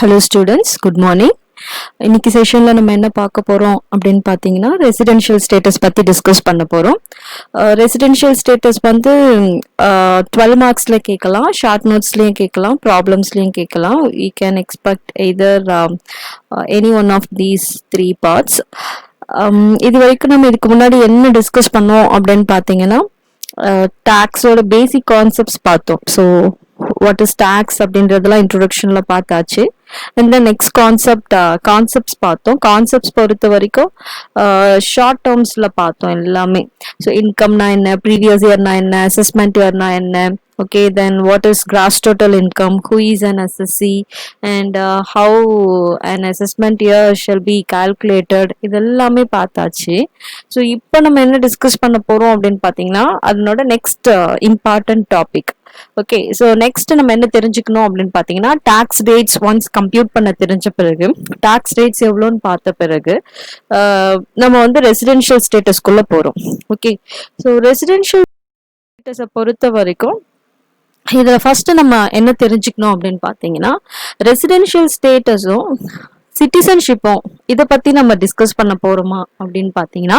Hello students, good morning. இன்னைக்கு செஷனில் நம்ம என்ன பார்க்க போகிறோம் அப்படின்னு பார்த்தீங்கன்னா, ரெசிடென்ஷியல் ஸ்டேட்டஸ் பற்றி டிஸ்கஸ் பண்ண போகிறோம். ரெசிடென்ஷியல் ஸ்டேட்டஸ் வந்து 12 மார்க்ஸில் கேட்கலாம், ஷார்ட் நோட்ஸ்லேயும் கேட்கலாம், ப்ராப்ளம்ஸ்லேயும் கேட்கலாம். You can expect either any one of these 3 parts. இது வரைக்கும் நம்ம இதுக்கு முன்னாடி என்ன டிஸ்கஸ் பண்ணோம் அப்படின்னு பார்த்தீங்கன்னா, டாக்ஸோட பேசிக் கான்செப்ட்ஸ் பார்த்தோம். ஸோ வாட் இஸ் டாக்ஸ் அப்படின்றதெல்லாம் இன்ட்ரோடக்ஷன்ல பார்த்தாச்சு. அண்ட் தென் நெக்ஸ்ட் கான்செப்ட்ஸ் பார்த்தோம். கான்செப்ட்ஸ் பொறுத்த வரைக்கும் ஷார்ட் டேர்ம்ஸ்ல பார்த்தோம் எல்லாமே. ஸோ இன்கம்னா என்ன, ப்ரீவியஸ் இயர்னா என்ன, அசஸ்மெண்ட் இயர்னா என்ன, okay, then what is gross total income, who is an assessee, and how an assessment year shall be calculated, இதெல்லாமே பார்த்தாச்சு. ஸோ இப்போ நம்ம என்ன டிஸ்கஸ் பண்ண போறோம் அப்படின்னு பார்த்தீங்கன்னா, அதனோட next important topic. Okay, so next நம்ம என்ன தெரிஞ்சுக்கணும் அப்படின்னு பார்த்தீங்கன்னா, டாக்ஸ் ரேட்ஸ் ஒன்ஸ் கம்ப்யூட் பண்ண தெரிஞ்ச பிறகு, டாக்ஸ் ரேட்ஸ் எவ்வளோன்னு பார்த்த பிறகு நம்ம வந்து ரெசிடென்ஷியல் ஸ்டேட்டஸ்குள்ள போறோம். ஓகே, ஸோ ரெசிடென்ஷியல் ஸ்டேட்டஸை பொறுத்த வரைக்கும் இதுல ஃபர்ஸ்ட் நம்ம என்ன தெரிஞ்சுக்கணும் அப்படின்னு பாத்தீங்கன்னா, ரெசிடென்ஷியல் ஸ்டேட்டஸும் சிட்டிசன்ஷிப்பும் இதை பத்தி நம்ம டிஸ்கஸ் பண்ண போறோமா அப்படின்னு பாத்தீங்கன்னா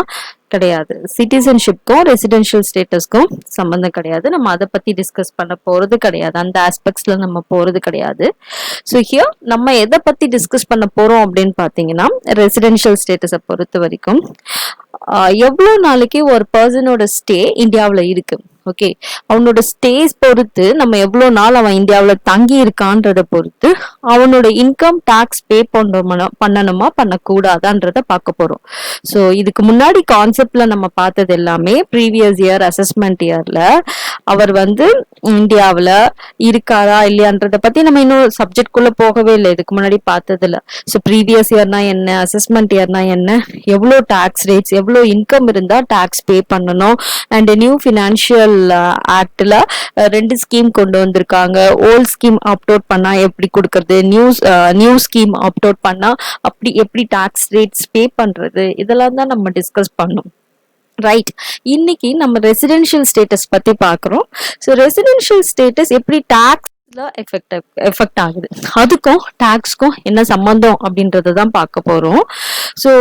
கிடையாது. சிட்டிசன்ஷிப்க்கும் ரெசிடென்ஷியல் ஸ்டேட்டஸ்க்கும் சம்பந்தம் கிடையாது. நம்ம அதை பத்தி டிஸ்கஸ் பண்ண போறது கிடையாது. அந்த ஆஸ்பெக்ட்ஸ்ல நம்ம போறது கிடையாது. ஸோ ஹியர் நம்ம எதை பத்தி டிஸ்கஸ் பண்ண போறோம் அப்படின்னு பாத்தீங்கன்னா, ரெசிடென்ஷியல் ஸ்டேட்டஸை பொறுத்த வரைக்கும் எவ்வளவு நாளைக்கு ஒரு பர்சனோட ஸ்டே இந்தியாவில் இருக்கு. ஓகே, அவனோட ஸ்டேஸ் பொறுத்து நம்ம எவ்வளவு நாள் அவன் இந்தியாவில் தங்கி இருக்கான்றத பொறுத்து அவனோட இன்கம் டாக்ஸ் பே பண்ணணுமா பண்ணக்கூடாதான்றத பார்க்க போறோம். ஸோ இதுக்கு முன்னாடி கான்செப்ட்ல நம்ம பார்த்தது எல்லாமே ப்ரீவியஸ் இயர் அசஸ்மெண்ட் இயர்ல அவர் வந்து இந்தியாவில் இருக்காரா இல்லையான்றத பத்தி நம்ம இன்னும் சப்ஜெக்ட் குள்ள போகவே இல்லை இதுக்கு முன்னாடி பார்த்ததுல. ஸோ ப்ரீவியஸ் இயர்னா என்ன, அசஸ்மெண்ட் இயர்னா என்ன, எவ்வளோ டாக்ஸ் ரேட்ஸ், எவ்வளோ இன்கம் இருந்தா டாக்ஸ் பே பண்ணணும், அண்ட் நியூ ஃபினான்ஷியல் ஆக்ட்ல 2 ஸ்கீம் கொண்டு வந்திருக்காங்க. ஓல்ட் ஸ்கீம் ஆப்ட் அவுட் பண்ணா எப்படி கொடுக்கறது, நியூ ஸ்கீம் ஆப்ட் அவுட் பண்ணா அப்படி எப்படி டாக்ஸ் ரேட்ஸ் பே பண்றது, இதெல்லாம் தான் நம்ம டிஸ்கஸ் பண்ணோம். ரைட், இன்னைக்கு நம்ம ரெசிடென்ஷியல் ஸ்டேட்டஸ் பத்தி பாக்குறோம். ஸோ ரெசிடென்ஷியல் ஸ்டேட்டஸ் எப்படி டாக்ஸ் எஃபெக்ட் ஆகுது, அதுக்கும் டாக்ஸ்க்கும் என்ன சம்பந்தம் அப்படின்றத தான் பார்க்க போறோம். ஸோ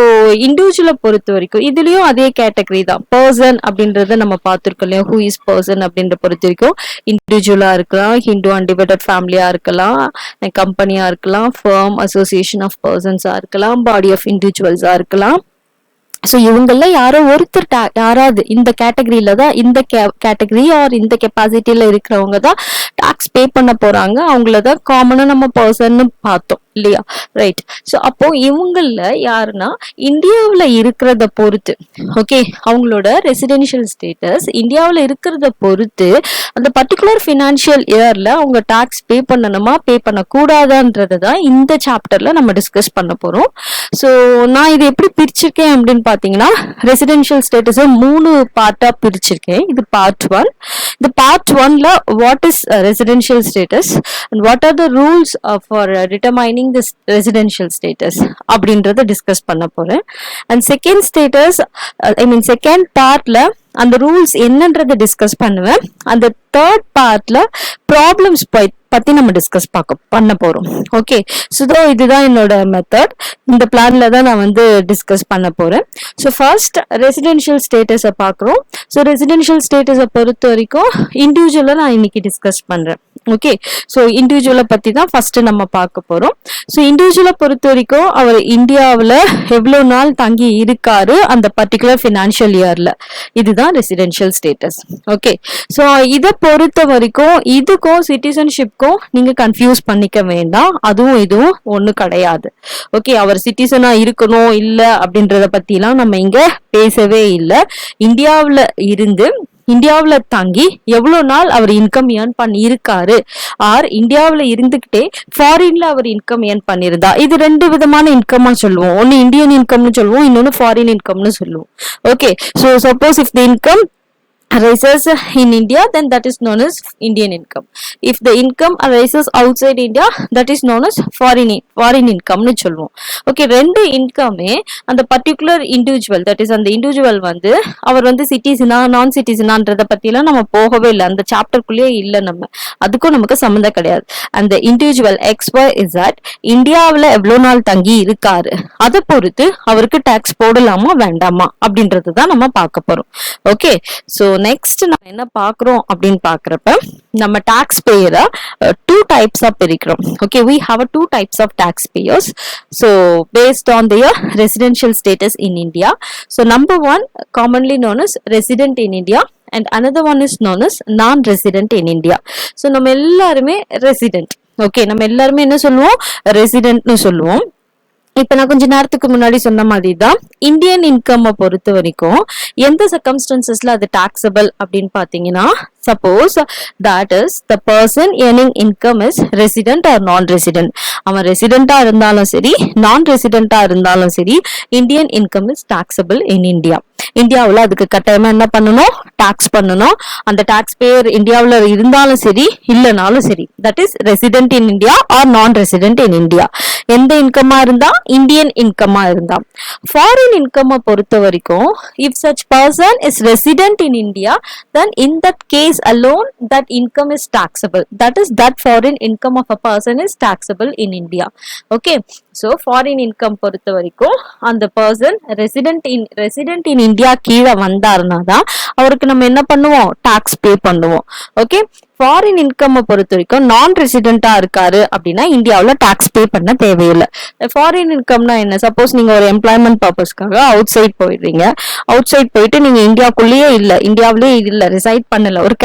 இண்டிவிஜுவலை பொறுத்த வரைக்கும் இதுலயும் அதே கேட்டகரி தான். பர்சன் அப்படின்றத நம்ம பார்த்துருக்கோம் இல்லையா, ஹூ இஸ் பர்சன் அப்படின்ற பொறுத்த வரைக்கும் இண்டிவிஜுவலா இருக்கலாம், ஹிந்து அன்டிவைடட் ஃபேமிலியா இருக்கலாம், கம்பெனியா இருக்கலாம், ஃபர்ம் அசோசியேஷன் ஆஃப் பர்சன்ஸா இருக்கலாம், பாடி ஆஃப் இண்டிவிஜுவல்ஸா இருக்கலாம். ஸோ இவங்கள யாரோ ஒருத்தர் யாராவது இந்த கேட்டகரியில தான், இந்த கேட்டகரி ஆர் இந்த கெப்பாசிட்டியில இருக்கிறவங்க தான் டாக்ஸ் பே பண்ண போறாங்க. அவங்களதான் காமனா நம்ம பர்சன் பார்த்தோம் இல்லையா. ரைட், ஸோ அப்போ இவங்கள யாருன்னா இந்தியாவில் இருக்கிறத பொறுத்து, ஓகே, அவங்களோட ரெசிடென்ஷியல் ஸ்டேட்டஸ் இந்தியாவில் இருக்கிறத பொறுத்து அந்த பர்டிகுலர் ஃபினான்ஷியல் இயர்ல அவங்க டாக்ஸ் பே பண்ணணுமா பே பண்ணக்கூடாதான்றது தான் இந்த சாப்டர்ல நம்ம டிஸ்கஸ் பண்ண போறோம். ஸோ நான் இது எப்படி பிரிச்சிருக்கேன் அப்படின்னு பாத்தீங்கன்னா, ரெசிடென்ஷியல் ஸ்டேட்டஸை 3 பார்ட்டா பிரிச்சிருக்கேன். இது பார்ட் 1. இந்த பார்ட் 1ல what is residential status and what are the rules for determining this residential status அப்படின்றத டிஸ்கஸ் பண்ண போறேன். அண்ட் செகண்ட் பார்ட்ல அந்த ரூல்ஸ் என்னன்றத டிஸ்கஸ் பண்ணுவேன். அந்த தேர்ட் பார்ட்ல ப்ராப்ளம்ஸ் பத்தி நம்ம டிஸ்கஸ் பண்ண போறோம். ஓகே, ஸோ இதுதான் என்னோட மெத்தட். இந்த பிளான்ல தான் நான் வந்து டிஸ்கஸ் பண்ண போறேன். ஸோ ஃபர்ஸ்ட் ரெசிடென்ஷியல் ஸ்டேட்டஸை பார்க்குறோம். ஸோ ரெசிடென்ஷியல் ஸ்டேட்டஸை பொறுத்த வரைக்கும் இண்டிவிஜுவலை நான் இன்னைக்கு டிஸ்கஸ் பண்றேன். ஓகே, ஸோ இண்டிவிஜுவலை பத்தி தான் ஃபர்ஸ்ட் நம்ம பார்க்க போறோம். ஸோ இண்டிவிஜுவலை பொறுத்த வரைக்கும் அவர் இந்தியாவில் எவ்வளவு நாள் தங்கி இருக்காரு அந்த பர்டிகுலர் ஃபினான்ஷியல் இயர்ல, இதுதான் ரெசிடென்ஷியல் ஸ்டேட்டஸ். ஓகே, ஸோ இதை பொறுத்த வரைக்கும் இதுக்கும் சிட்டிசன்ஷிப்க்கும் நீங்க கன்ஃபியூஸ் பண்ணிக்க வேண்டாம். அதுவும் இதுவும் ஒண்ணு கிடையாது. ஓகே, அவர் சிட்டிசனா இருக்கணும் இல்ல அப்படின்றத பத்தி எல்லாம் நம்ம இங்க பேசவே இல்லை. இந்தியாவுல தங்கி எவ்வளவு நாள் அவர் இன்கம் ஏர்ன் பண்ணி இருக்காரு, ஆர் இந்தியாவுல இருந்துகிட்டே ஃபாரின்ல அவர் இன்கம் ஏர்ன் பண்ணிருந்தா, இது 2 விதமான இன்கமா சொல்லுவோம். ஒன்னு இந்தியன் இன்கம்னு சொல்லுவோம், இன்னொன்னு ஃபாரின் இன்கம்னு சொல்லுவோம். Okay, so suppose if the income arises in India, then that is known as Indian income. If the income arises outside India, that is known as foreign income னு சொல்லுவோம். ஓகே, ரெண்டு இன்கமே அந்த particular individual, that is அந்த individual வந்து அவர் வந்து சிட்டிசனா நான் சிட்டிசனான்றத பத்திலாம் நம்ம போகவே இல்லை, அந்த சாப்டருக்குள்ளேயே இல்லை, நம்ம அதுக்கும் நமக்கு சம்மந்தம் கிடையாது. அந்த இண்டிவிஜுவல் XYZ இந்தியாவில் எவ்வளோ நாள் தங்கி இருக்காரு அதை பொறுத்து அவருக்கு டாக்ஸ் போடலாமா வேண்டாமா அப்படின்றது தான் நம்ம பார்க்க போறோம். ஓகே, ஸோ நெக்ஸ்ட் நம்ம என்ன பார்க்குறோம் அப்படின்னு பார்க்குறப்ப நம்ம டாக்ஸ் பேயரை டூ டைப்ஸாக பிரிக்கிறோம். Okay, we have two types of taxpayers, so based on their residential status in India. So number one, commonly known as resident in India, and another one is known as non-resident in India. So நம்ம எல்லாருமே resident. Okay, நம்ம எல்லாருமே என்ன சொல்லுவோம், ரெசிடென்ட்னு சொல்லுவோம். இப்ப நான் கொஞ்ச நேரத்துக்கு முன்னாடி சொன்ன மாதிரி தான் இந்தியன் இன்கம் பொறுத்த வரைக்கும் எந்த சர்க்கம்ஸ்டன்சஸ்ல அது டாக்ஸபிள் அப்படின்னு பாத்தீங்கன்னா, suppose that is the person earning income is resident or non resident. அவன் ரெசிடென்டா இருந்தாலும் சரி நான் ரெசிடென்டா இருந்தாலும் சரி Indian income is taxable in India. இந்தியாவில் அதுக்கு கட்டாயமா என்ன பண்ணணும், டாக்ஸ் பண்ணணும். அந்த டாக்ஸ் பேர் இந்தியாவில் இருந்தாலும் சரி இல்லைனாலும் சரி, that is resident in India or non resident in India. எந்த இன்கமா இருந்தா, இந்தியன் இன்கமா இருந்தா. ஃபாரின் இன்கம் பொறுத்த வரைக்கும் if such person is resident in India, then in that case alone that income is taxable. That is, that foreign income of a person is taxable in India. Okay, so foreign income பொறுத்த வரைக்கும் அந்த person resident in India கீழே வந்தாருன்னா தான் அவருக்கு நம்ம என்ன பண்ணுவோம், டாக்ஸ் பே பண்ணுவோம். ஓகே, ஃபாரின் இன்கம் பொறுத்த வரைக்கும் நான் ரெசிடென்டா இருக்காரு அப்படின்னா இந்தியாவில் டாக்ஸ் பே பண்ண தேவையில்லை. ஃபாரின் இன்கம்னா என்ன, சப்போஸ் நீங்க ஒரு எம்ப்ளாய்மெண்ட் பர்பஸ்க்காக அவுட் சைட் போயிடுறீங்க, அவுட் சைட் போயிட்டு நீங்க இந்தியாவுக்குள்ளேயே இல்லை, இந்தியாவிலேயே இல்லை, ரிசைட் பண்ணல, ஒரு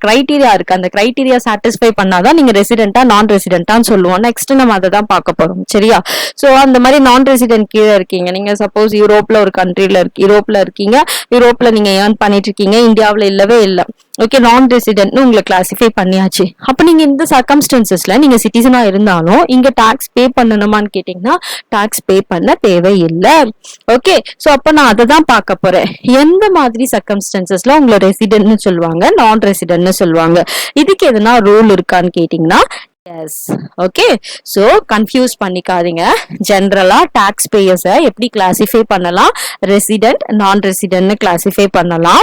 கிரைட்டீரியா இருக்கு, அந்த கிரைட்டீரியா சாட்டிஸ்ஃபை பண்ணாதான் நீங்க ரெசிடென்டா நான் ரெசிடென்டான்னு சொல்லுவோம். நெக்ஸ்ட் நம்ம அதை தான் பார்க்க போறோம். சரியா, சோ அந்த மாதிரி நான் ரெசிடென்ட் கீழே இருக்கீங்க, நீங்க சப்போஸ் யூரோப்ல ஒரு கண்ட்ரில இருக்கீங்க, யூரோப்ல நீங்க ஏர்ன் பண்ணிட்டு இருக்கீங்க, இந்தியாவில் இல்லவே இல்லை. ஓகே, நான் ரெசிடென்ட்னு உங்களை கிளாசிஃபை பண்ணியாச்சு. அப்ப நீங்க இந்த சர்க்கம்ஸ்டன்சஸ்ல நீங்க சிட்டிசனா இருந்தாலும் இங்க டாக்ஸ் பே பண்ணணுமான்னு கேட்டீங்கன்னா டாக்ஸ் பே பண்ண தேவையில்லை. ஓகே, சோ அப்ப நான் அதை தான் பார்க்க போறேன். எந்த மாதிரி சர்க்கம்ஸ்டன்சஸ்ல உங்களை ரெசிடென்ட்னு சொல்லுவாங்க, நான் ரெசிடென்ட்னு சொல்லுவாங்க, இதுக்கு எதனா ரூல் இருக்கான்னு கேட்டீங்கன்னா எஸ். ஓகே, சோ கன்ஃபியூஸ் பண்ணிக்காதீங்க. ஜென்ரலா டாக்ஸ் பேயர்ஸை எப்படி கிளாசிஃபை பண்ணலாம், ரெசிடென்ட் நான் ரெசிடென்ட்னு கிளாசிஃபை பண்ணலாம்.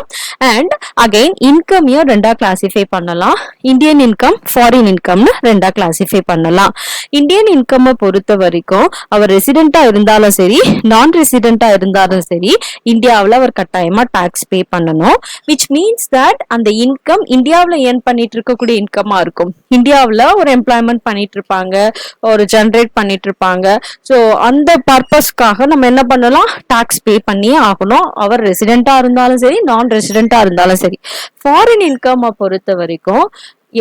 அண்ட் அகைன் இன்கமையும் ரெண்டா கிளாசிஃபை பண்ணலாம். இந்தியன் இன்கம், ஃபாரின் இன்கம்னு ரெண்டா கிளாசிஃபை பண்ணலாம். இந்தியன் இன்கம் பொறுத்த வரைக்கும் அவர் ரெசிடென்டா இருந்தாலும் சரி நான் ரெசிடென்டா இருந்தாலும் சரி இந்தியாவில் அவர் கட்டாயமா டாக்ஸ் பே பண்ணணும். விச் மீன்ஸ் தட் அந்த இன்கம் இந்தியாவில் ஏர்ன் பண்ணிட்டு இருக்கக்கூடிய இன்கமா இருக்கும். இந்தியாவில் ஒரு எம்ப்ளாய்மெண்ட் பண்ணிட்டு இருப்பாங்க, ஒரு ஜென்ரேட் பண்ணிட்டு இருப்பாங்க. ஸோ அந்த பர்பஸ்க்காக நம்ம என்ன பண்ணலாம், டாக்ஸ் பே பண்ணியே ஆகணும், அவர் ரெசிடென்டா இருந்தாலும் சரி நான் ரெசிடென்டா இருந்தாலும் சரி. ஃபாரின் இன்கம் பொறுத்த வரைக்கும்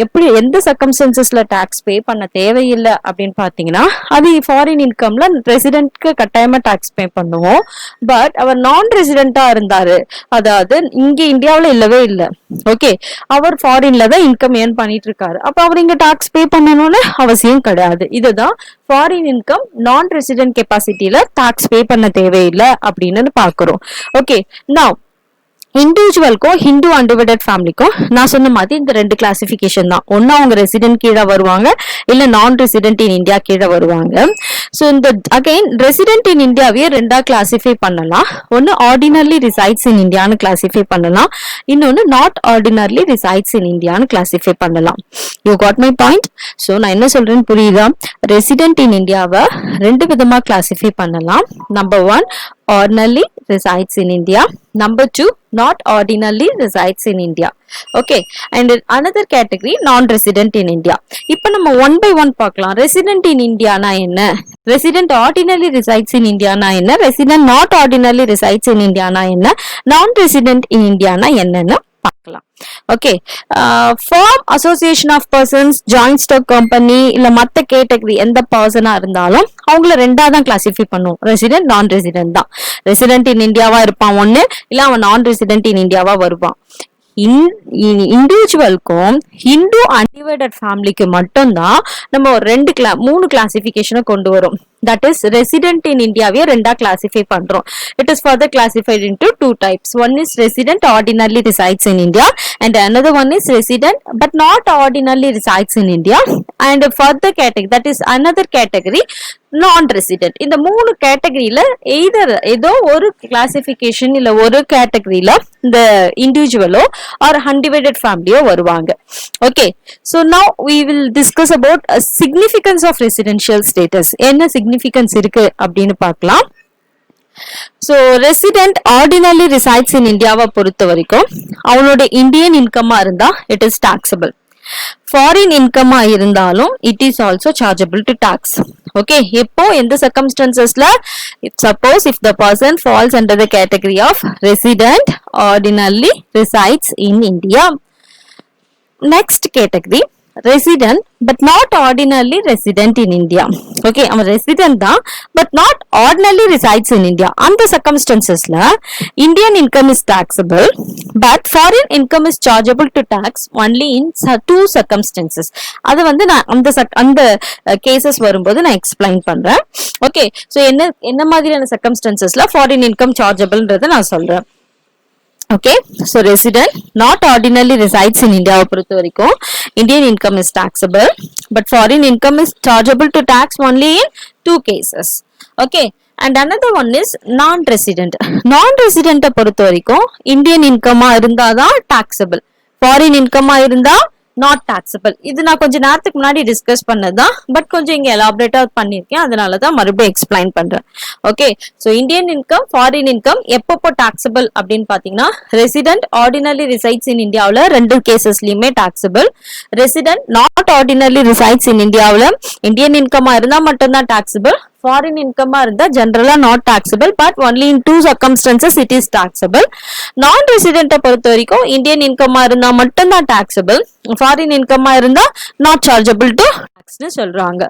எப்படி எந்த சர்க்கம்ஸ்டன்சஸ்ல டாக்ஸ் பே பண்ண தேவையில்லை அப்படின்னு பாத்தீங்கன்னா, அது ஃபாரின் இன்கம்ல ரெசிடென்ட்க்கு கட்டாயமா டாக்ஸ் பே பண்ணுவோம். பட் அவர் நான் ரெசிடென்டா இருந்தாரு, அதாவது இங்க இந்தியாவில இல்லவே இல்லை, ஓகே, அவர் ஃபாரின்ல தான் இன்கம் ஏர்ன் பண்ணிட்டு இருக்காரு, அப்ப அவர் இங்க டாக்ஸ் பே பண்ணணும்னு அவசியம் கிடையாது. இதுதான் ஃபாரின் இன்கம் நான் ரெசிடென்ட் கெப்பாசிட்டியில டாக்ஸ் பே பண்ண தேவையில்லை அப்படின்னு பாக்குறோம். ஓகே, நவ் இண்டிவிஜுவலுக்கும் ஹிந்து அன்டிவைடட் ஃபேமிலிக்கும் நான் சொன்ன மாதிரி இந்த ரெண்டு கிளாசிபிகேஷன் தான். ஒன்னு அவங்க ரெசிடென்ட் கீழே வருவாங்க, இல்ல நான் ரெசிடென்ட் இன் இந்தியா கீழே வருவாங்க. ஸோ இந்த அகைன் ரெசிடென்ட் இன் இந்தியாவே ரெண்டா கிளாசிஃபை பண்ணலாம். ஒன்னு ஆர்டினர்லி ரிசைட்ஸ் இன் இந்தியான்னு கிளாசிஃபை பண்ணலாம், இன்னொன்னு நாட் ஆர்டினர்லி ரிசைட்ஸ் இன் இந்தியான்னு கிளாசிஃபை பண்ணலாம். You got my point. So நான் என்ன சொல்றேன்னு புரியுதா? ரெசிடென்ட் இன் இந்தியாவை ரெண்டு விதமா கிளாசிஃபை பண்ணலாம். Number one, ordinarily resides in India. Number two, not ordinarily resides in India. Okay, and another category, non-resident in India. இப்போ நம்ம ஒன் பை ஒன் பார்க்கலாம். ரெசிடென்ட் இன் இந்தியானா என்ன, ரெசிடென்ட் ஆர்டினர்லி ரிசைட்ஸ் இன் இந்தியானா என்ன, resident not ordinarily resides in இந்தியானா என்ன, non resident in இந்தியானா என்னன்னு பார்க்கலாம். Okay, firm association of persons, joint stock company, இல்ல மத்த கேட்டகரி எந்த பர்சனா இருந்தாலும் அவங்கள ரெண்டா தான் கிளாசிஃபை பண்ணுவோம். ரெசிடென்ட் நான் ரெசிடென்ட் தான். ரெசிடென்ட் இன் இந்தியாவா இருப்பான் ஒண்ணு, இல்ல அவன் நான் ரெசிடென்ட் இன் இந்தியாவா வருவான். இண்டிவிஜுவலுக்கும் ஹிந்து அன்டிவைடட் ஃபேமிலிக்கு மட்டும்தான் நம்ம ஒரு மூணு கிளாசிபிகேஷனை கொண்டு வரும். that is resident in Indiaவே ரெண்டா classify பண்றோம். It is further classified into two types. One is resident ordinarily resides in India and another one is resident but not ordinarily resides in India, and further category, that is another category, non-resident. இந்த மூணு கேட்டகரியில either ஏதோ ஒரு classification இல்ல ஒரு கேட்டகரியில இந்த இண்டிவிஜுவலோ R undivided ஃபேமிலியோ வருவாங்க. Okay, so now we will discuss about significance of residential status. என்ன சிக்னிஃபிகன்ஸ் இருக்கு அப்படின்னு பார்க்கலாம். So resident ordinarily resides in இந்தியாவை பொறுத்த வரைக்கும் அவனோட இந்தியன் இன்கம்மா இருந்தா இட் இஸ் டாக்ஸபிள். ஃபாரின் இன்கம்மா இருந்தாலும் it is also chargeable to tax. Okay, எப்போ எந்த சர்க்கம்ஸ்டன்சஸ்ல, suppose if the person falls under the category of resident ordinarily resides in India. Next category resident but not ordinarily resident in India. Okay, அவன் resident தான் but not ordinarily resides in India. அந்த circumstancesல Indian income is taxable but foreign income is chargeable to tax only in two circumstances. அது வந்து நான் அந்த cases வரும்போது நான் explain பண்றேன். Okay, so என்ன மாதிரியான circumstancesல foreign income chargeableன்றதை நான் சொல்றேன். Okay, so resident not ordinarily resides in India பொறுத்த வரைக்கும் Indian income is taxable but foreign income is chargeable to tax only in two cases. Okay, and another one is non-resident. Non-resident பொறுத்த வரைக்கும் Indian income இருந்தாதான் taxable, foreign income இருந்தா not taxable. இது நான் கொஞ்சம் நேரத்துக்கு முன்னாடி டிஸ்கஸ் பண்ணதுதான், பட் கொஞ்சம் இங்க எலாபரேட்டா பண்ணிருக்கேன், அதனாலதான் மறுபடியும் எக்ஸ்பிளைன் பண்றேன். Okay, so Indian income, foreign income எப்பப்போ டாக்ஸபிள் அப்படின்னு பாத்தீங்கன்னா, ரெசிடென்ட் ஆர்டினர்லி ரிசைட்ஸ் இன் இந்தியாவுல ரெண்டு கேசஸ்லயுமே taxable. Resident not ordinarily resides in இந்தியாவுல இந்தியன் இன்கமா இருந்தா மட்டும்தான் டாக்ஸபிள். ஃபாரின் இன்கமா இருந்தா ஜெனரலா not taxable but only in two circumstances it is taxable. Non ரெசிடென்ட்டை பொறுத்த வரைக்கும் இந்தியன் இன்கமா இருந்தா மட்டும்தான் டாக்ஸபிள், ஃபாரின் இன்கமா இருந்தா நாட் சார்ஜபிள் டு டாக்ஸ்னு சொல்றாங்க.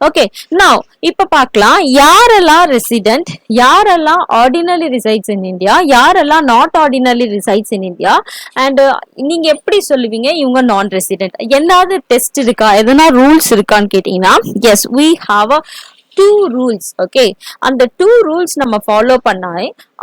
ஓகே, நவ் இப்ப பார்க்கலாம் யாரெல்லாம் ரெசிடென்ட், யாரெல்லாம் ஆர்டினரி ரிசைட்ஸ் இன் இந்தியா, யாரெல்லாம் not ordinary resides in India, and நீங்க எப்படி சொல்லுவீங்க இவங்க நான் ரெசிடென்ட். ஏதாவது டெஸ்ட் இருக்கா, எதனா ரூல்ஸ் இருக்கான்னு கேட்டீங்கன்னா, S we have a two rules. Okay, அந்த two rules நம்ம ஃபாலோ பண்ணா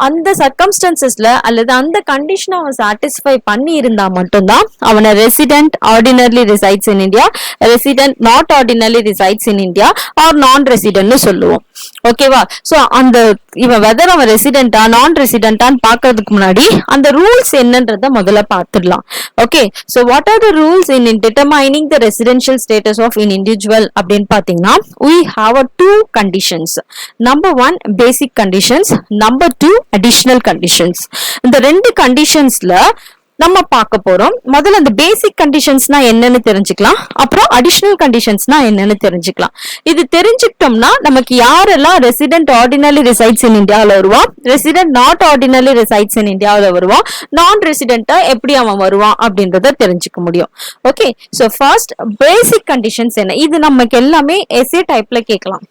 அந்த சர்க்கம்ஸ்டன்சஸ்ல அல்லது அந்த கண்டிஷனை அவன் சாட்டிஸ்ஃபை பண்ணி இருந்தா மட்டும்தான் அவனை resident ordinarily resides in India, resident not ordinarily resides in India or non ரெசிடென்ட்னு சொல்லுவோம். ஓகேவா, சோ அந்த இவன் வெதர் அவன் ரெசிடென்டா நான் ரெசிடென்டான்னு பாக்குறதுக்கு முன்னாடி அந்த ரூல்ஸ் என்னன்றத முதல்ல பார்த்துடலாம். Okay, so what are the rules in determining the residential status of an individual அப்படின்னு பாத்தீங்கன்னா, we have a two conditions. Number one, basic conditions. Number two, additional conditions. இந்த ரெண்டு கண்டிஷன்ஸ்ல நம்ம பார்க்க போறோம். முதல்ல அந்த பேசிக் கண்டிஷன்ஸ்னா என்னன்னு தெரிஞ்சுக்கலாம், அப்புறம் அடிஷனல் கண்டிஷன்ஸ்னா என்னன்னு தெரிஞ்சுக்கலாம். இது தெரிஞ்சுக்கிட்டோம்னா நமக்கு யாரெல்லாம் ரெசிடென்ட் ஆர்டினரி ரிசைட்ஸ் இன் இந்தியாவில் வருவான், ரெசிடென்ட் நாட் ஆர்டினரி ரிசைட்ஸ் இன் இந்தியாவில் வருவான், நான் ரெசிடென்ட்டா எப்படி அவன் வருவான் அப்படின்றத தெரிஞ்சுக்க முடியும். ஓகே, ஸோ ஃபர்ஸ்ட் பேசிக் கண்டிஷன்ஸ் என்ன, இது நமக்கு எல்லாமே எஸ்ஏ டைப்ல கேட்கலாம்.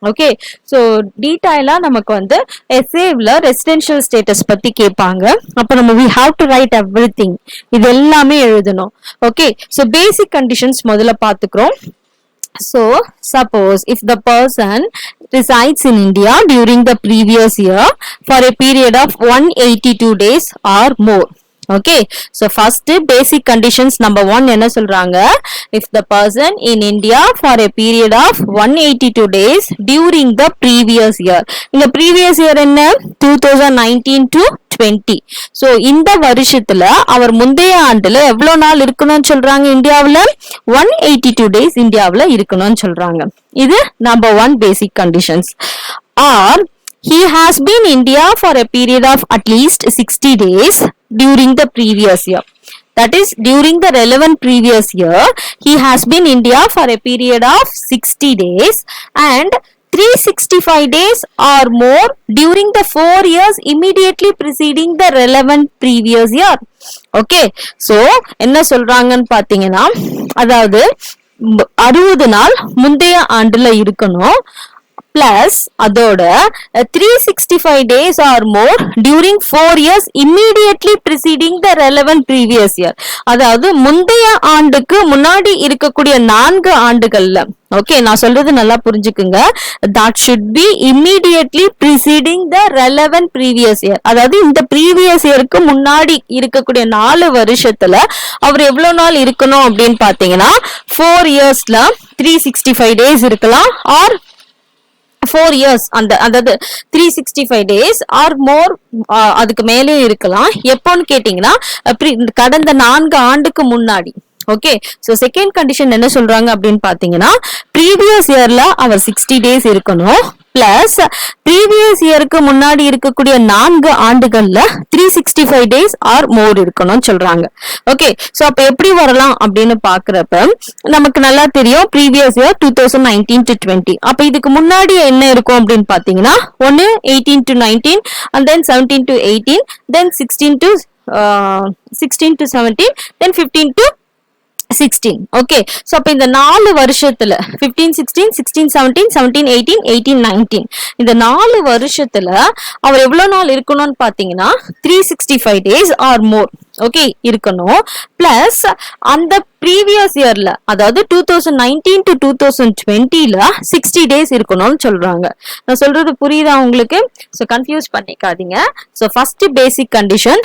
ஓகே, ஸோ டீடைலா நமக்கு வந்து எஸ்ஏவில் ரெசிடென்ஷியல் ஸ்டேட்டஸ் பத்தி கேட்பாங்க. அப்போ நம்ம we have to write everything, இது எல்லாமே எழுதணும். ஓகே, ஸோ பேசிக் கண்டிஷன்ஸ் முதல்ல பார்த்துக்கிறோம். So suppose if the person resides in India during the previous year for a period of 182 days or more. Okay, so first basic conditions number one என்ன சொல்றாங்க, if the person in India for a period of 182 days during the previous year, இந்த previous year என்ன 2019 to 20. so இந்த வருஷத்துல அவர் முந்தைய ஆண்டுல எவ்வளவு நாள் இருக்கணும்னு சொல்றாங்க, இந்தியாவுல 182 days இந்தியாவுல இருக்கணும்னு சொல்றாங்க. இது number one basic conditions. Or he has been in India for a period of at least 60 days during the previous year. That is, during the relevant previous year, he has been in India for a period of 60 days and 365 days or more during the 4 years immediately preceding the relevant previous year. Okay, so என்ன சொல்றாங்கன்னு பாத்தீங்கன்னா, அதாவது 60 நாள் முந்தைய ஆண்டுல இருக்கணும், plus அதோட 365 days or more during 4 years immediately preceding the relevant previous year. அதாவது முந்தைய ஆண்டுக்கு முன்னாடி இருக்கக்கூடிய 4 ஆண்டுகள்ல, ஓகே நான் சொல்றது நல்லா புரிஞ்சுக்குங்க, that should be immediately preceding the relevant previous year. அதாவது இந்த previous yearக்கு முன்னாடி இருக்கக்கூடிய 4 வருஷத்துல அவர் எவ்வளவு நாள் இருக்கணும் அப்படின்னு பாத்தீங்கன்னா 4 yearsல 365 days இருக்கலாம், ஆர் 4 years அதாவது 365 days ஆர் மோர் அதுக்கு மேலே இருக்கலாம். எப்போன்னு கேட்டீங்கன்னா கடந்த 4 ஆண்டுக்கு முன்னாடி. ஓகே, சோ செகண்ட் கண்டிஷன் என்ன சொல்றாங்க அப்படின்னு பாத்தீங்கன்னா ப்ரீவியஸ் இயர்ல அவர் 60 days இருக்கணும், பிளஸ் ப்ரீவியஸ் இயருக்கு முன்னாடி இருக்கக்கூடிய 4 ஆண்டுகள்ல 365 days ஆர் மோர் இருக்கணும்னு சொல்றாங்க. ஓகே, சோ அப்ப எப்படி வரலாம் அப்படின்னு பாக்குறப்ப நமக்கு நல்லா தெரியும் ப்ரீவியஸ் இயர் 2019 to 20. அப்ப இதுக்கு முன்னாடி என்ன இருக்கும் அப்படின்னு பாத்தீங்கன்னா ஒன்னு 18 to 19 and then 17 to 18 then 16 to 17 then 15 to 16. Okay, so அப்ப இந்த 4 வருஷத்துல 15 16 16 17 17 18 18 19 இந்த 4 வருஷத்துல அவர் எவ்வளவு நாள் இருக்கணும்னு பாத்தீங்கன்னா 365 days ஆர் மோர் ஓகே இருக்கணும். பிளஸ் அந்த ப்ரீவியஸ் இயர்ல அதாவது 2019 to 2020ல 60 days இருக்கணும்னு சொல்றாங்க. நான் சொல்றது புரியுதா உங்களுக்கு? சோ கன்ஃபியூஸ் பண்ணிக்காதீங்க. சோ ஃபர்ஸ்ட் பேசிக் கண்டிஷன்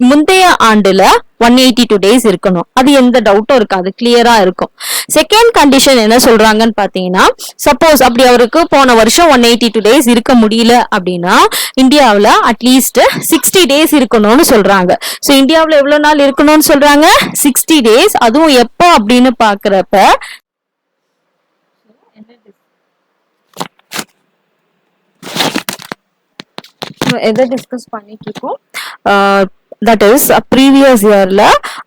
முந்தைய ஆண்டுல 182 days இருக்கணும், அது எந்த டவுட்டும் இருக்காது, கிளியரா இருக்கும். செகண்ட் கண்டிஷன் என்ன சொல்றாங்கன்னு பாத்தீங்கன்னா சப்போஸ் அப்படி அவருக்கு போன வருஷம் 182 days இருக்க முடியல அப்படின்னா இந்தியாவுல அட்லீஸ்ட் 60 days இருக்கணும்னு சொல்றாங்க. சோ இந்தியாவுல எவ்வளவு நாள் இருக்கணும்னு சொல்றாங்க 60 days. அதுவும் எப்போ அப்படின்னு பாக்குறப்ப எதை டிஸ்கஸ் பண்ணிட்டு இருக்கோம், that is previous yearல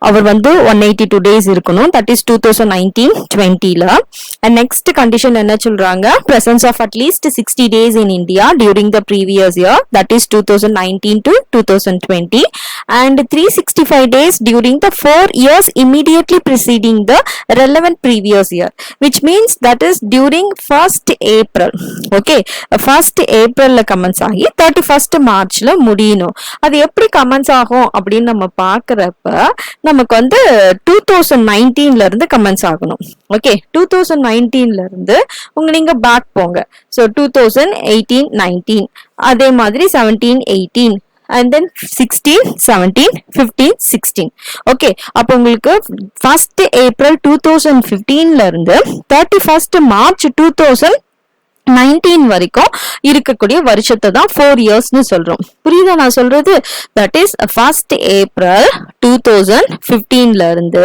அவர் வந்து 182 days இருக்கணும், that is 2019-20ல. and next condition என்ன சொல்றாங்க presence of at least 60 days in India during the previous year, that is 2019 to 2020, and 365 days during the 4 years immediately preceding the relevant previous year, which means that is during 1st April. okay, 1st Aprilல commence ஆகி 31st Marchல முடியணும். அது எப்படி comments ஆகும் அப்படின்னு நம்ம பாக்குறப்ப நமக்கு வந்து 2019ல இருந்து கமெண்ட்ஸ் ஆகணும். ஓகே, 2019ல இருந்து நீங்க பேக் போங்க. சோ 2018 19 அதே மாதிரி 17 18 and then 16 17 15 16. ஓகே, அப்ப உங்களுக்கு 1st April 2015ல இருந்து 31st March 2019 வரைக்கும் இருக்கக்கூடிய வருஷத்தை தான் 4 yearsனு சொல்றோம். புரியுதா நான் சொல்றது? தட் இஸ் 1st April 2015ல இருந்து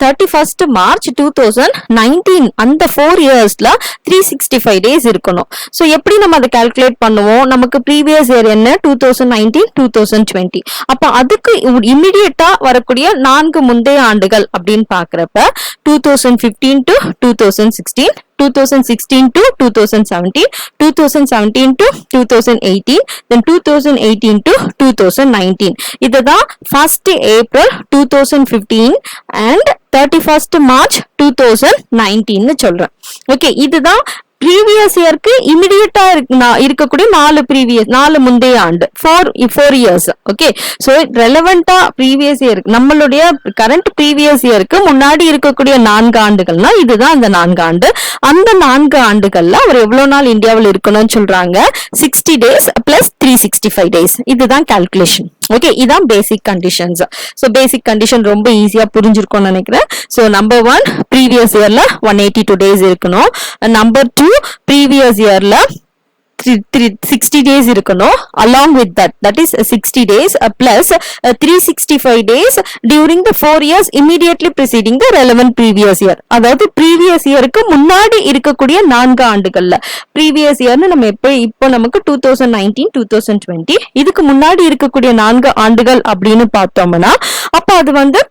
31st March 2019 அந்த 4 yearsல 365 days இருக்கணும். சோ எப்படி நம்ம அதை கால்குலேட் பண்ணுவோம்? நமக்கு ப்ரீவியஸ் இயர் என்ன 2019 2020. அப்ப அதுக்கு இமிடியேட்டா வரக்கூடிய 4 முந்தைய ஆண்டுகள் அப்படின்னு பாக்குறப்ப 2015 to 2016, 2016 to 2017, 2017 to 2018, then 2018 to 2019. இதுதான் 1st April 2015 and 31st March 2019 சொல்றேன். ஓகே, இதுதான் ப்ரீவியஸ் இயர்க்கு இமிடியேட்டா இருக்கக்கூடிய 4 முந்தைய ஆண்டு 4 years. ஓகே, சோ ரெலவெண்டா ப்ரீவியஸ் இயர் நம்மளுடைய கரண்ட் ப்ரீவியஸ் இயருக்கு முன்னாடி இருக்கக்கூடிய 4 ஆண்டுகள்னா இதுதான் அந்த 4 ஆண்டு. அந்த 4 ஆண்டுகள்ல அவர் எவ்வளவு நாள் இந்தியாவில் இருக்கணும்னு சொல்றாங்க 60 days பிளஸ் 365 days. இதுதான் கால்குலேஷன். ஓகே, இதான் பேசிக் கண்டிஷன்ஸ். சோ பேசிக் கண்டிஷன் ரொம்ப ஈஸியா புரிஞ்சிருக்கும்னு நினைக்கிறேன். சோ நம்பர் 1 ப்ரீவியஸ் இயர்ல 182 days இருக்கணும். நம்பர் 2 ப்ரீவியஸ் இயர்ல 60 days இருக்கணும். along with that is 60 days plus 365 days during the 4 years immediately preceding the relevant previous year. அதாவது previous yearக்கு முன்னாடி இருக்கக்கூடிய 4 ஆண்டுகள்ல previous yearனு நம்ம இப்போ நமக்கு 2019 2020 இதுக்கு முன்னாடி இருக்கக்கூடிய 4 ஆண்டுகள் அப்படின்னு பார்த்தோம்னா அப்ப அது வந்து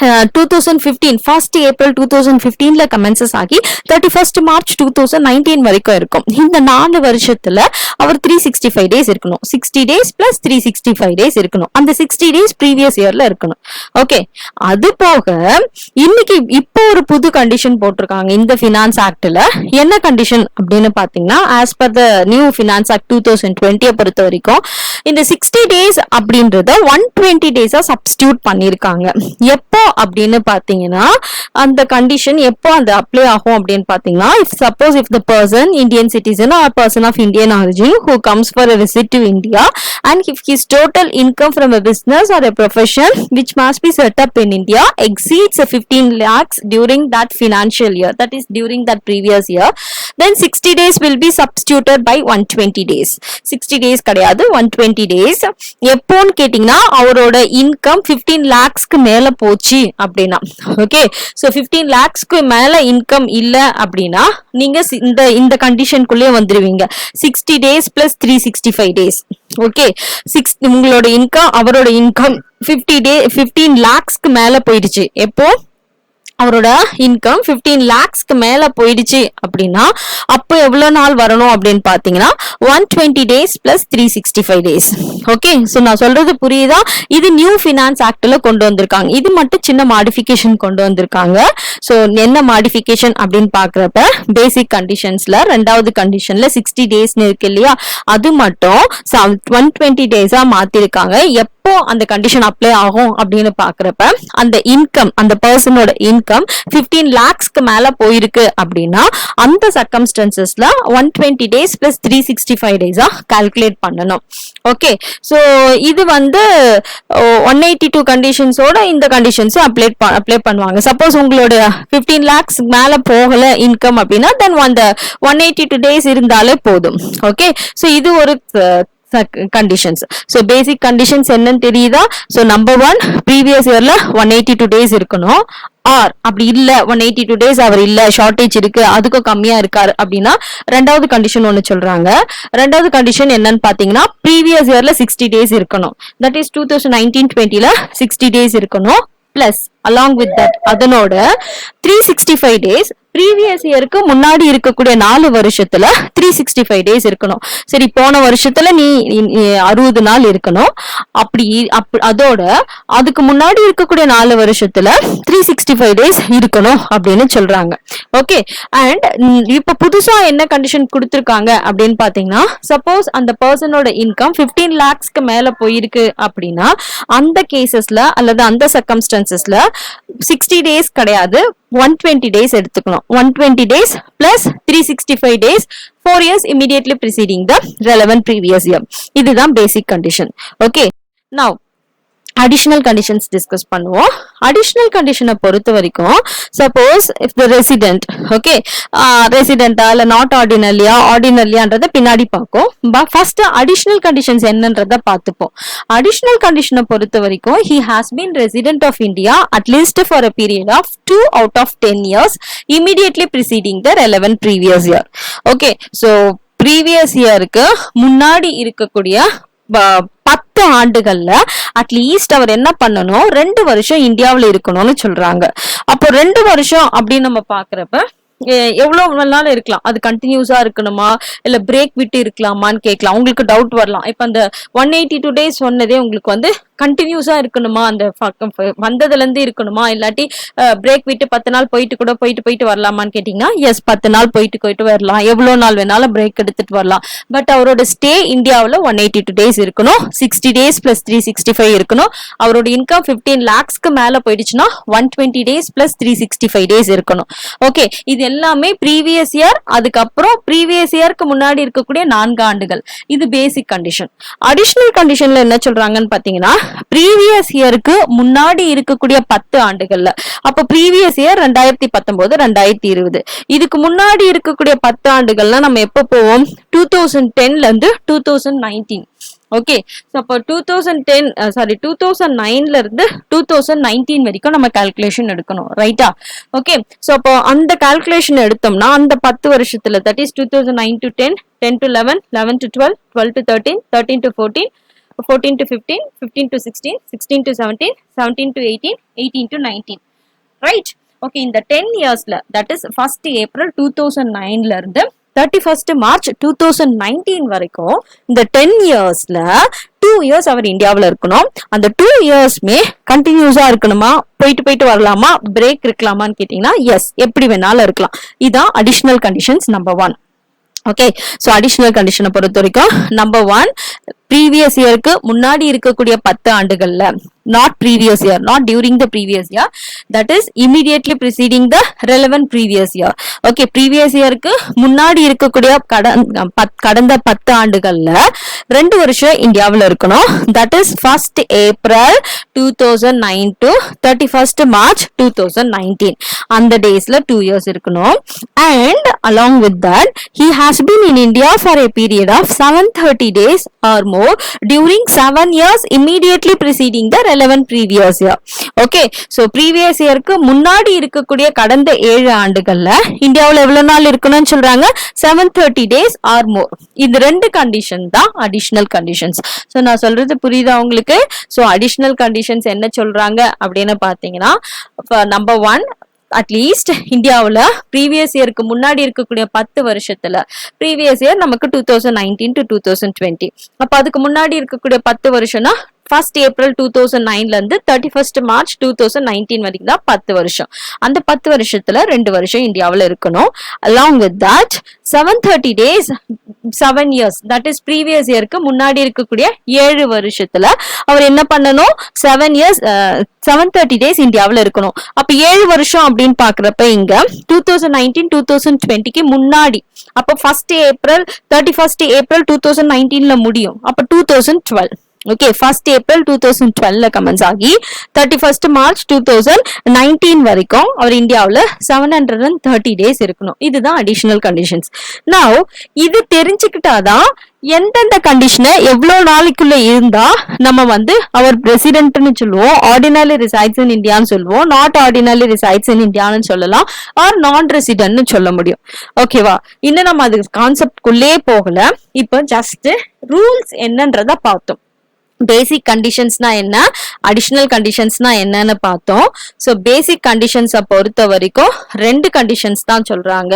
2015 1st April 2015ல கமென்சஸ் ஆகி 31st March 2019 வரைக்கும் இருக்கும். இந்த 4 வருஷத்துல அவர் 365 டேஸ் இருக்கணும். 60 டேஸ் பிளஸ் 365 டேஸ் இருக்கணும். அந்த 60 டேஸ் ப்ரீவியஸ் இயர்ல இருக்கணும். ஓகே, அது போக இன்னைக்கு இப்போ ஒரு புது கண்டிஷன் போட்டிருக்காங்க இந்த ஃபினான்ஸ் ஆக்ட்ல. என்ன கண்டிஷன் அப்படின்னு பாத்தீங்கன்னா, as per the new finance act 2020 பொறுத்த வரைக்கும் இந்த 60 டேஸ் அப்படின்றத 120 டேஸா சப்ஸ்டியூட் பண்ணிருக்காங்க. எப்போ அப்படின்னு பாத்தீங்கன்னா, அந்த கண்டிஷன் எப்போ அந்த அப்ளை ஆகும் அப்படின்னு பாத்தீங்கன்னா, if the person Indian citizen or person of Indian origin who comes for a visit to India and if his total income from a business or a profession which must be set up in India exceeds 15 lakhs during that financial year, that is during that previous year, then 60 days will be substituted by 120 days. 60 days கிடையாது, 120 days. எப்போன்னு கேட்டீங்கன்னா, அவரோட income 15 lakhsக்கு மேல போச்சு அப்படின்னா, okay, so 15 lakhsக்கு மேல income இல்ல அப்படின்னா நீங்க இந்த கண்டிஷனுக்குள்ளே வந்துருவீங்க. 60 days plus 365 days. ஓகே, உங்களோட இன்கம் அவரோட இன்கம் 15 lakhsக்கு மேல போயிடுச்சு. எப்போ அவரோட இன்கம் 15 lakhsக்கு மேல போயிடுச்சு அப்படின்னா அப்போ எவ்வளவு நாள் வரணும் அப்படின்னு பாத்தீங்கன்னா 120 days plus 365 days. Okay, so நான் சொல்றது புரியுதா? இது நியூ ஃபினான்ஸ் ஆக்ட்ல கொண்டு வந்திருக்காங்க. இது மட்டும் சின்ன மாடிஃபிகேஷன் கொண்டு வந்திருக்காங்க. சோ என்ன மாடிஃபிகேஷன் அப்படின்னு பாக்குறப்ப, பேசிக் கண்டிஷன்ஸ்ல 2வது கண்டிஷன்ல 60 days இருக்கு இல்லையா, அது மட்டும் 120 டேஸா மாத்திருக்காங்க. எப்போ அந்த கண்டிஷன் அப்ளை ஆகும் அப்படின்னு பாக்குறப்ப, அந்த இன்கம் அந்த பர்சனோட இன்கம் 15 lakhsக்கு மேல போயிருக்கு அப்படின்னா அந்த சர்க்கம்ஸ்டன்சஸ்ல 120 days plus 365 டேஸா கால்குலேட் பண்ணணும். ஓகே, சோ இது வந்து 182 கண்டிஷன்ஸோட இந்த கண்டிஷன்ஸ் அப்ளை பண்ணுவாங்க. சப்போஸ் உங்களோட 15 lakhs மேல போகல இன்கம் அப்படின்னா தென் அந்த 182 டேஸ் இருந்தாலே போதும். ஓகே, சோ இது ஒரு conditions. So basic conditions என்னன்னு தெரியுதா? So number 1, previous yearல 182 days இருக்கணும். ஆர் அப்படி இல்ல 182 டேஸ் அவர் இல்ல, ஷார்டேஜ் இருக்கு, அதுக்கும் கம்மியா இருக்காரு அப்படின்னா 2வது கண்டிஷன் ஒன்னு சொல்றாங்க. 2வது கண்டிஷன் என்னன்னு பாத்தீங்கன்னா, ப்ரீவியஸ் இயர்ல 60 டேஸ் இருக்கணும். தட் இஸ் 2019-20ல 60 டேஸ் இருக்கணும். பிளஸ் along with that அதனோட 365 டேஸ் ப்ரீவியஸ் இயருக்கு முன்னாடி இருக்கக்கூடிய 4 வருஷத்துல 365 டேஸ் இருக்கணும். சரி, போன வருஷத்துல நீ 60 நாள் இருக்கணும். அதோட அதுக்கு முன்னாடி இருக்கக்கூடிய 4 வருஷத்துல 365 டேஸ் இருக்கணும் அப்படின்னு சொல்றாங்க. ஓகே, அண்ட் இப்ப புதுசா என்ன கண்டிஷன் கொடுத்திருக்காங்க அப்படின்னு பாத்தீங்கன்னா, சப்போஸ் அந்த பர்சனோட இன்கம் 15 lakhsக்கு மேல போயிருக்கு அப்படின்னா அந்த கேசஸ்ல அல்லது அந்த சர்க்கம்ஸ்டன்சஸ்ல 60 டேஸ் கிடையாது, 120 டேஸ் எடுத்துக்கணும். 120 days plus 365 days 4 years immediately preceding the relevant previous year. இதுதான் basic condition. Okay, now additional conditions discuss பண்ணுவோம். additional condition பொறுத்த வரைக்கும், suppose if the resident, okay, residentா இல்ல not ordinarily-ஆன்றத பின்னாடி பார்ப்போம். first additional conditions என்னன்றத பார்த்துப்போம். additional condition பொறுத்த வரைக்கும், he has been resident of India at least for a period of 2 out of 10 years immediately preceding the relevant previous year. okay, so previous yearக்கு முன்னாடி இருக்கக்கூடிய 10 ஆண்டுகள்ல அட்லீஸ்ட் அவர் என்ன பண்ணணும், 2 வருஷம் இந்தியாவில இருக்கணும்னு சொல்றாங்க. அப்போ 2 வருஷம் அப்படின்னு நம்ம பாக்குறப்ப எவ்வளவு நாள் இருக்கலாம், அது கண்டினியூஸா இருக்கணுமா இல்ல பிரேக் விட்டு இருக்கலாமான்னு கேட்கலாம். உங்களுக்கு டவுட் வரலாம். இப்ப அந்த 182 டேஸ் சொன்னதே உங்களுக்கு வந்து கண்டினியூஸா இருக்கணுமா, அந்த வந்ததுல இருந்து இருக்கணுமா, இல்லாட்டி பிரேக் விட்டு 10 நாள் போயிட்டு வரலாமான்னு கேட்டீங்கன்னா, எஸ் 10 நாள் போயிட்டு வரலாம், எவ்வளவு நாள் வேணாலும் பிரேக் எடுத்துட்டு வரலாம். பட் அவரோட ஸ்டே இந்தியாவில 182 டேஸ் இருக்கணும். 60 டேஸ் பிளஸ் 365 இருக்கணும். அவரோட இன்கம் 15 lakhsக்கு மேல போயிடுச்சுன்னா 120 டேஸ் பிளஸ் 365 டேஸ் இருக்கணும். ஓகே, இது எல்லாமே ப்ரீவியஸ் இயர், அதுக்கப்புறம் ப்ரீவியஸ் இயருக்கு முன்னாடி இருக்கக்கூடிய 4 ஆண்டுகள். இது பேசிக் கண்டிஷன். அடிஷனல் கண்டிஷன்ல என்ன சொல்றாங்கன்னு பாத்தீங்கன்னா, ப்ரீவியஸ் இயருக்கு முன்னாடி இருக்கக்கூடிய 10 ஆண்டுகள்ல, அப்ப ப்ரீவியஸ் இயர் 2019 2020, இதுக்கு முன்னாடி இருக்கக்கூடிய 10 ஆண்டுகள்ல நம்ம எப்ப போவோம், 2010ல இருந்து 2019. ஓகே, சோ அப்போ 2009ல இருந்து 2019 வரைக்கும் நம்ம கால்குலேஷன் எடுக்கணும், ரைட்டா? ஓகே, சோ அப்போ அந்த கால்குலேஷன் எடுத்தோம்னா அந்த 10 வருஷத்துல, that is 2009 to 10, 10 to 11, 11 to 12, 12 to 13, 13 to 14, 14 to 15, 15 to 16, 16 to 17, 17 to 18, 18 to 19. Right? Okay, in the 10 years, that is 1st April 2009 ல இருந்து 31st March 2019 வரைக்கும் இந்த 10 இயர்ஸ்ல 2 இயர்ஸ் அவர் இந்தியாவில் இருக்கணும். அந்த 2 இயர்ஸ்மே கண்டினியூஸா இருக்கணுமா, போயிட்டு வரலாமா, பிரேக் இருக்கலாமான்னு கேட்டீங்கன்னா எஸ், எப்படி வேணாலும் இருக்கலாம். இதான் additional conditions number 1. Okay, so additional கண்டிஷனை பொறுத்த வரைக்கும் நம்பர் 1, ப்ரீவியஸ் இயருக்கு முன்னாடி இருக்கக்கூடிய 10 ஆண்டுகள்ல, not previous year, not during the previous year, that is immediately preceding the relevant previous year. Okay, previous yearக்கு முன்னாடி இருக்கக்கூடிய கடந்த 10 ஆண்டுகள்ல 2 வருஷம் இந்தியாவில் இருக்கணும். that is 1st April 2009 to 31st March 2019. அந்த டேஸ்ல 2 years இருக்கணும். and along with that he has been in India for a period of 730 days or more during 7 years immediately preceding the relevant previous year. Okay, so previous yearக்கு முன்னாடி இருக்கக்கூடிய கடந்த 7 ஆண்டுகள்ல இந்தியாவுல எவ்வளவு நாள் இருக்கணும்னு சொல்றாங்க? 730 days or more. இந்த ரெண்டு கண்டிஷன் தான் அடிஷனல் கண்டிஷன்ஸ். சோ நான் சொல்றது புரியுதா உங்களுக்கு? சோ அடிஷனல் கண்டிஷன்ஸ் என்ன சொல்றாங்க அப்படின்னு பாத்தீங்கன்னா, நம்பர் 1, அட்லீஸ்ட் இந்தியாவுல ப்ரீவியஸ் இயருக்கு முன்னாடி இருக்கக்கூடிய 10 வருஷத்துல, ப்ரீவியஸ் இயர் நமக்கு 2019 to 2020, அப்ப அதுக்கு முன்னாடி இருக்கக்கூடிய 10 வருஷம்னா 1st April 2009 ல இருந்து 31st March 2019 வரைக்கும் தான் 10 வருஷம். அந்த 10 வருஷத்துல 2 வருஷம் இந்தியாவுல இருக்கணும். along with that 730 days 7 years, that is previous yearக்கு முன்னாடி இருக்கக்கூடிய 7 வருஷத்துல அவர் என்ன பண்ணணும்? 7 years 730 days இந்தியாவுல இருக்கணும். அப்ப 7 வருஷம் அப்படின்னு பாக்குறப்ப இங்க 2019 2020க்கு முன்னாடி, அப்ப 1st April 31st April 2019 ல முடியும். அப்ப 2012. ஓகே, 1st April 2012 ல கமெண்ட்ஸ் ஆகி 31st March 2019 வரைக்கும் அவர் இந்தியாவுல 730 days இருக்கணும். இதுதான் அடிஷனல் கண்டிஷன்ஸ். நவ் இது தெரிஞ்சுக்கிட்டாதான் எந்தெந்த கண்டிஷனை எவ்வளவு நாளைக்குள்ள இருந்தா நம்ம அவர் ரெசிடென்ட்னு சொல்லுவோம், ஆர்டினரி ரிசைட்ஸ் இன் இந்தியான்னு சொல்லுவோம், நாட் ஆர்டினரி ரிசைட்ஸ் இன் இந்தியான்னு சொல்லலாம், ஆர் நான் ரெசிடென்ட்னு சொல்ல முடியும். ஓகேவா? இன்னும் நம்ம அது கான்செப்ட்குள்ளே போகல. இப்போ ஜஸ்ட் ரூல்ஸ் என்னன்றத பார்த்தோம். பேசிக் கண்டிஷன்ஸ்னா என்ன, அடிஷனல் கண்டிஷன்ஸ்னா என்னன்னு பார்த்தோம். சோ பேசிக் கண்டிஷன்ஸை பொறுத்த வரைக்கும் 2 கண்டிஷன்ஸ் தான் சொல்றாங்க.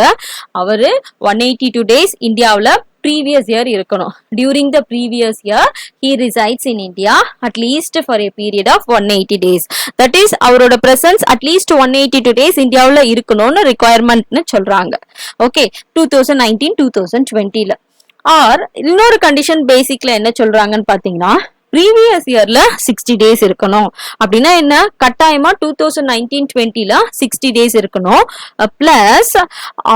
அவரு 182 days இந்தியாவுல previous year இருக்கணும். during the previous year he resides in India at least for a period of 180 days. that is அவரோட presence at least 182 days இந்தியாவுல இருக்கணும்னு requirementனு சொல்றாங்க. ஓகே, 2019 2020 ல. ஆர் இன்னொரு கண்டிஷன் பேசிக்ல என்ன சொல்றாங்கன்னு பாத்தீங்கன்னா, ப்ரீவியஸ் இயர்ல 60 days இருக்கணும். அப்படின்னா என்ன? கட்டாயமா 2019-20 ல 60 days இருக்கணும். பிளஸ்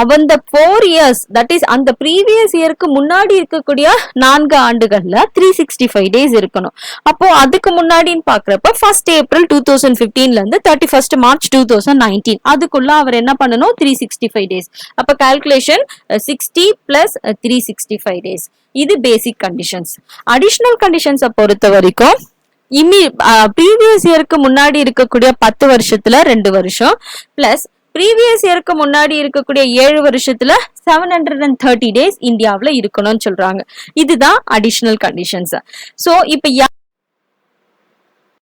அந்த 4 years, தட் இஸ் அந்த ப்ரீவியஸ் இயருக்கு முன்னாடி இருக்கக்கூடிய 4 ஆண்டுகள்ல 365 days இருக்கணும். அப்போ அதுக்கு முன்னாடின்னு பாக்குறப்ப 1st April 2015 ல இருந்து 31st March 2019 அதுக்குள்ள அவர் என்ன பண்ணணும்? 365 days. அப்ப கால்குலேஷன் 60 plus 365 days. இது பேசிக் கண்டிஷன்ஸ். அடிஷனல் கண்டிஷன்ஸை பொறுத்த வரைக்கும் ப்ரீவியஸ் இயருக்கு முன்னாடி இருக்கக்கூடிய 10 வருஷத்துல 2 வருஷம் பிளஸ் ப்ரீவியஸ் இயருக்கு முன்னாடி இருக்கக்கூடிய 7 வருஷத்துல 730 days இந்தியாவுல இருக்கணும்னு சொல்றாங்க. இதுதான் அடிஷனல் கண்டிஷன்ஸ். சோ இப்ப